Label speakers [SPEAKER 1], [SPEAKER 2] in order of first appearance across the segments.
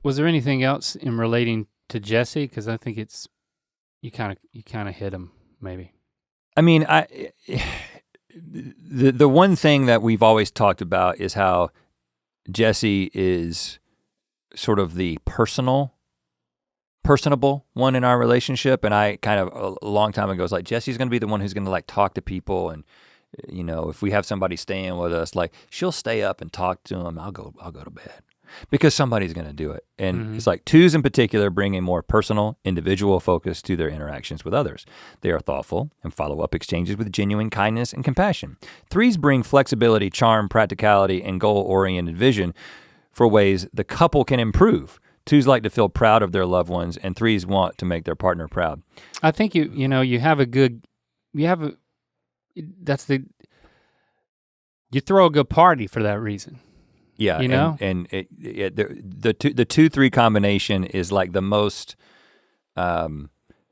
[SPEAKER 1] Was there anything else in relating to Jesse? Because I think it's you kind of hit him maybe.
[SPEAKER 2] I mean, the one thing that we've always talked about is how Jesse is sort of the personable one in our relationship, and I kind of a long time ago was like, Jesse's gonna be the one who's gonna like talk to people, and you know, if we have somebody staying with us, like she'll stay up and talk to them. I'll go to bed because somebody's gonna do it. And it's like twos in particular bring a more personal, individual focus to their interactions with others. They are thoughtful and follow up exchanges with genuine kindness and compassion. Threes bring flexibility, charm, practicality, and goal-oriented vision for ways the couple can improve. Twos like to feel proud of their loved ones, and threes want to make their partner proud.
[SPEAKER 1] I think you throw a good party for that reason.
[SPEAKER 2] Yeah,
[SPEAKER 1] you know,
[SPEAKER 2] and the 2-3 combination is like the most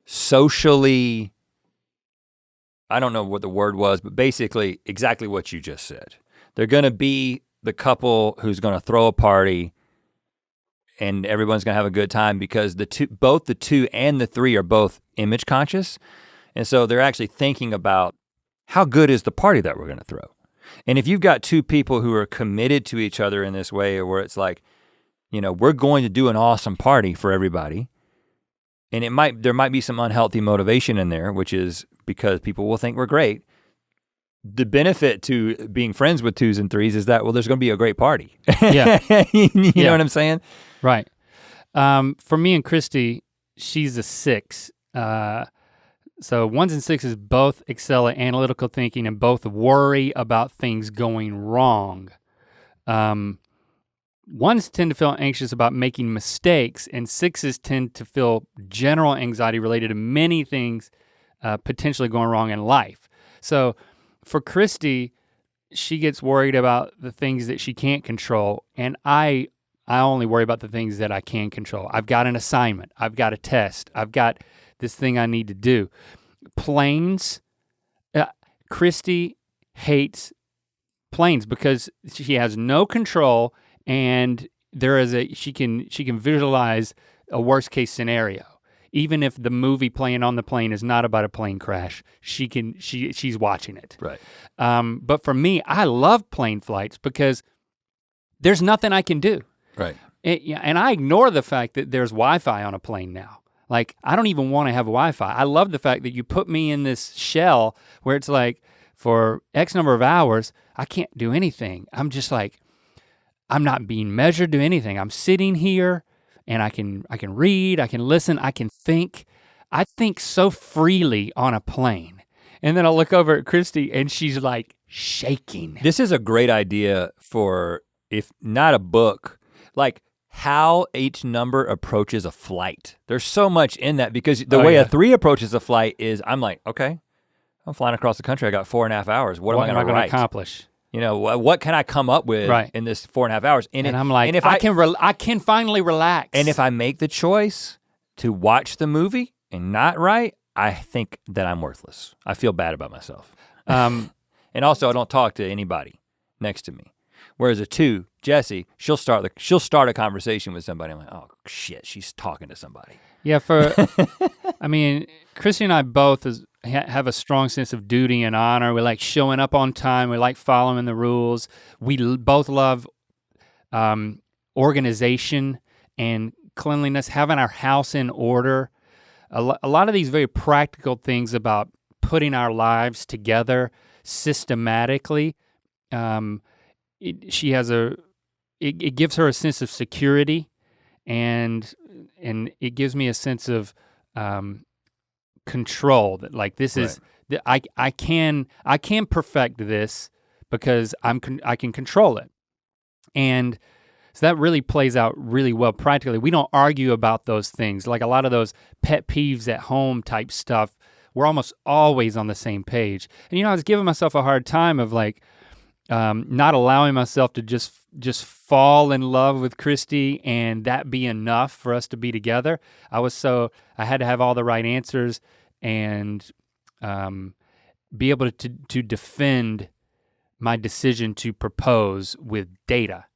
[SPEAKER 2] socially, I don't know what the word was, but basically exactly what you just said. They're gonna be the couple who's gonna throw a party and everyone's gonna have a good time because both the 2 and the 3 are both image conscious. And so they're actually thinking about how good is the party that we're gonna throw. And if you've got 2 people who are committed to each other in this way, where it's like, you know, we're going to do an awesome party for everybody, and there might be some unhealthy motivation in there, which is because people will think we're great. The benefit to being friends with 2s and 3s is that, well, there's gonna be a great party.
[SPEAKER 1] Yeah.
[SPEAKER 2] you know what I'm saying?
[SPEAKER 1] Right. For me and Christy, she's a 6. So 1s and 6s both excel at analytical thinking and both worry about things going wrong. 1s tend to feel anxious about making mistakes, and 6s tend to feel general anxiety related to many things potentially going wrong in life. So for Christy, she gets worried about the things that she can't control, and I only worry about the things that I can control. I've got an assignment, I've got a test, I've got this thing I need to do. Planes, Christy hates planes because she has no control, and she can visualize a worst case scenario. Even if the movie playing on the plane is not about a plane crash, she's watching it.
[SPEAKER 2] Right.
[SPEAKER 1] But for me, I love plane flights because there's nothing I can do.
[SPEAKER 2] Right.
[SPEAKER 1] And I ignore the fact that there's Wi-Fi on a plane now. Like, I don't even wanna have Wi-Fi. I love the fact that you put me in this shell where it's like, for X number of hours, I can't do anything. I'm just like, I'm not being measured to anything. I'm sitting here and I can read, I can listen, I can think. I think so freely on a plane. And then I'll look over at Christy and she's like shaking.
[SPEAKER 2] This is a great idea for, if not a book, like how each number approaches a flight. There's so much in that because the way a 3 approaches a flight is, I'm like, okay, I'm flying across the country. I got 4.5 hours. What am I gonna
[SPEAKER 1] accomplish?
[SPEAKER 2] You know, what can I come up with in this 4.5 hours?
[SPEAKER 1] And I'm like, and if I can finally relax.
[SPEAKER 2] And if I make the choice to watch the movie and not write, I think that I'm worthless. I feel bad about myself. And also I don't talk to anybody next to me. Whereas a 2, Jessie, she'll start a conversation with somebody. I'm like, oh shit, she's talking to somebody.
[SPEAKER 1] Yeah, I mean, Christy and I both have a strong sense of duty and honor. We like showing up on time. We like following the rules. We both love organization and cleanliness, having our house in order. A lot of these very practical things about putting our lives together systematically. It gives her a sense of security, and it gives me a sense of control, that like this is, I can perfect this because I can control it. And so that really plays out really well practically. We don't argue about those things. Like a lot of those pet peeves at home type stuff, we're almost always on the same page. And you know, I was giving myself a hard time of like, not allowing myself to just fall in love with Christy and that be enough for us to be together. I had to have all the right answers and be able to defend my decision to propose with data.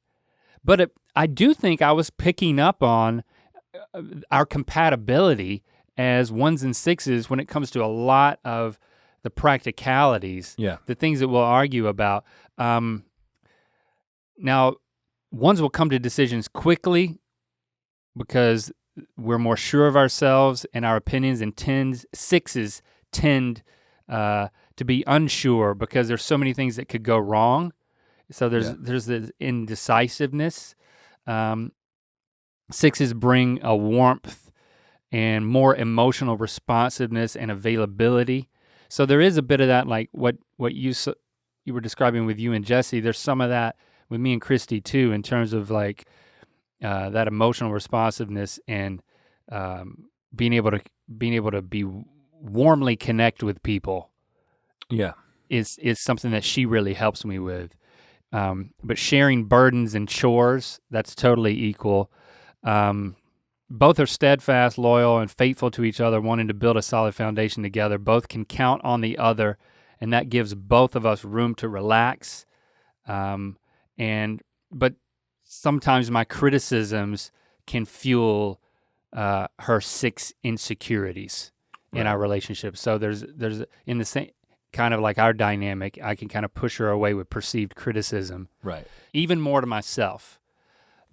[SPEAKER 1] But I do think I was picking up on our compatibility as 1s and 6s when it comes to a lot of the practicalities, the things that we'll argue about. Now, 1s will come to decisions quickly because we're more sure of ourselves and our opinions, and 6s tend to be unsure because there's so many things that could go wrong. So there's the indecisiveness. 6s bring a warmth and more emotional responsiveness and availability. So there is a bit of that, like what you were describing with you and Jesse. There's some of that with me and Christy too, in terms of like that emotional responsiveness and being able to be warmly connect with people.
[SPEAKER 2] Yeah,
[SPEAKER 1] is something that she really helps me with. But sharing burdens and chores, that's totally equal. Both are steadfast, loyal, and faithful to each other, wanting to build a solid foundation together. Both can count on the other, and that gives both of us room to relax. But sometimes my criticisms can fuel her 6 insecurities in our relationship. So there's in the same kind of like our dynamic, I can kind of push her away with perceived criticism.
[SPEAKER 2] Right.
[SPEAKER 1] Even more to myself.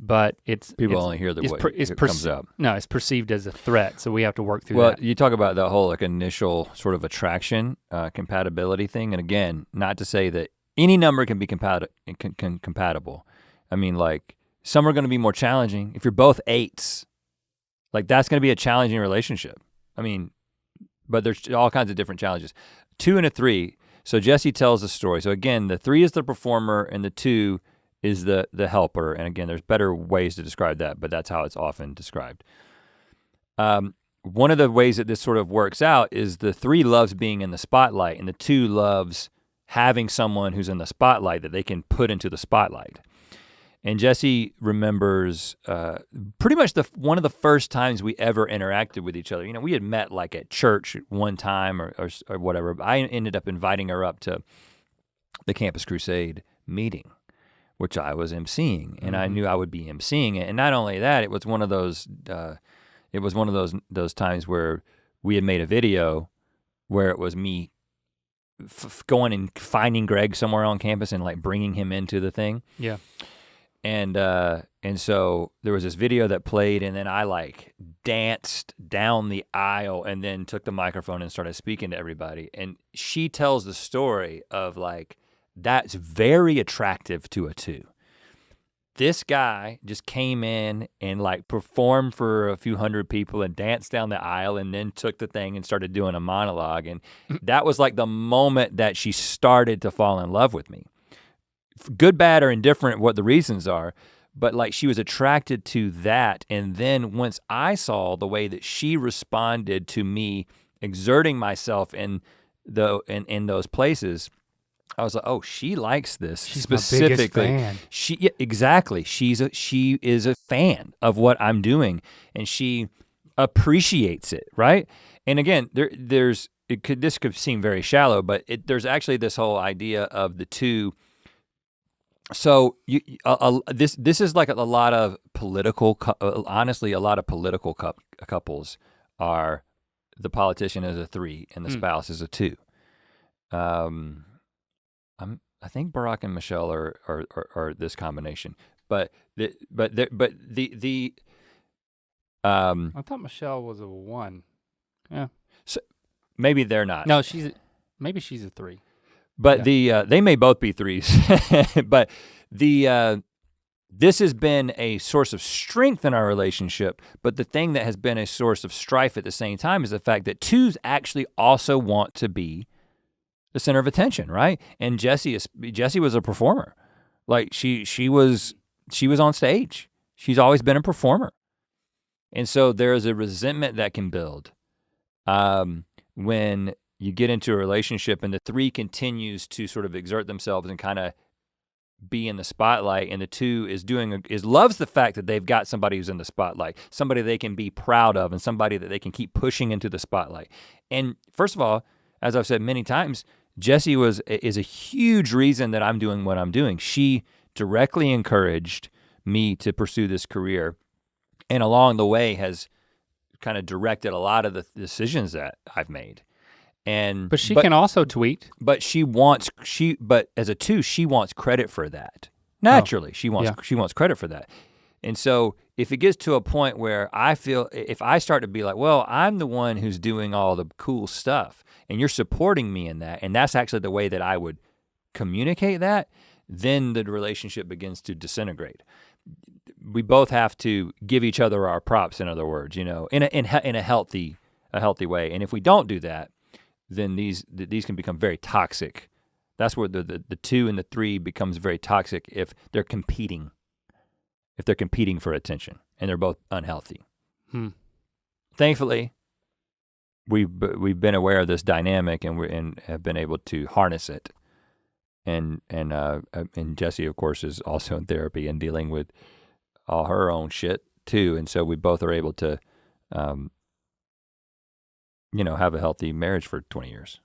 [SPEAKER 1] But
[SPEAKER 2] people only hear the way it comes up.
[SPEAKER 1] No, it's perceived as a threat, so we have to work through that.
[SPEAKER 2] Well, you talk about the whole like initial sort of attraction, compatibility thing, and again, not to say that any number can be compatible. I mean, like some are going to be more challenging. If you're both 8s, like that's going to be a challenging relationship. I mean, but there's all kinds of different challenges. 2 and a 3. So Jesse tells the story. So again, the 3 is the performer, and the 2 is the helper. And again, there's better ways to describe that, but that's how it's often described. One of the ways that this sort of works out is the 3 loves being in the spotlight, and the 2 loves having someone who's in the spotlight that they can put into the spotlight. And Jesse remembers pretty much one of the first times we ever interacted with each other. You know, we had met like at church one time or whatever. I ended up inviting her up to the Campus Crusade meeting, which I was emceeing, and I knew I would be emceeing it. And not only that, it was one of those times where we had made a video where it was me going and finding Greg somewhere on campus and like bringing him into the thing.
[SPEAKER 1] Yeah.
[SPEAKER 2] And so there was this video that played, and then I like danced down the aisle and then took the microphone and started speaking to everybody. And she tells the story of like, that's very attractive to a 2. This guy just came in and like performed for a few hundred people and danced down the aisle and then took the thing and started doing a monologue. And that was like the moment that she started to fall in love with me. Good, bad, or indifferent what the reasons are, but like she was attracted to that. And then once I saw the way that she responded to me exerting myself in those places, I was like, oh, she likes this.
[SPEAKER 1] She's
[SPEAKER 2] specifically.
[SPEAKER 1] My biggest fan.
[SPEAKER 2] Exactly. She is a fan of what I'm doing, and she appreciates it, right? And again, this could seem very shallow, but there's actually this whole idea of the 2. So this is like a lot of political, honestly, a lot of political couples are, the politician is a 3 and the spouse is a 2. I think Barack and Michelle are this combination, but I
[SPEAKER 1] thought Michelle was a 1. Yeah.
[SPEAKER 2] So maybe they're not.
[SPEAKER 1] No, maybe she's a 3.
[SPEAKER 2] But they may both be 3s, but this has been a source of strength in our relationship, but the thing that has been a source of strife at the same time is the fact that 2s actually also want to be the center of attention, right? And Jesse was a performer. Like she was on stage. She's always been a performer. And so there is a resentment that can build when you get into a relationship and the 3 continues to sort of exert themselves and kind of be in the spotlight, and the 2 loves the fact that they've got somebody who's in the spotlight, somebody they can be proud of, and somebody that they can keep pushing into the spotlight. And first of all, as I've said many times, Jessie is a huge reason that I'm doing what I'm doing. She directly encouraged me to pursue this career, and along the way has kind of directed a lot of the decisions that I've made.
[SPEAKER 1] But she can also tweet.
[SPEAKER 2] But but as a 2, she wants credit for that. Naturally, she wants credit for that. And so if it gets to a point where I feel, if I start to be like, well, I'm the one who's doing all the cool stuff and you're supporting me in that, and that's actually the way that I would communicate that, then the relationship begins to disintegrate. We both have to give each other our props, in other words, in a healthy way. And if we don't do that, then these can become very toxic. That's where the 2 and the 3 becomes very toxic if they're competing. If they're competing for attention and they're both unhealthy. Thankfully, we've been aware of this dynamic and have been able to harness it. And Jessie, of course, is also in therapy and dealing with all her own shit too. And so we both are able to, have a healthy marriage for 20 years.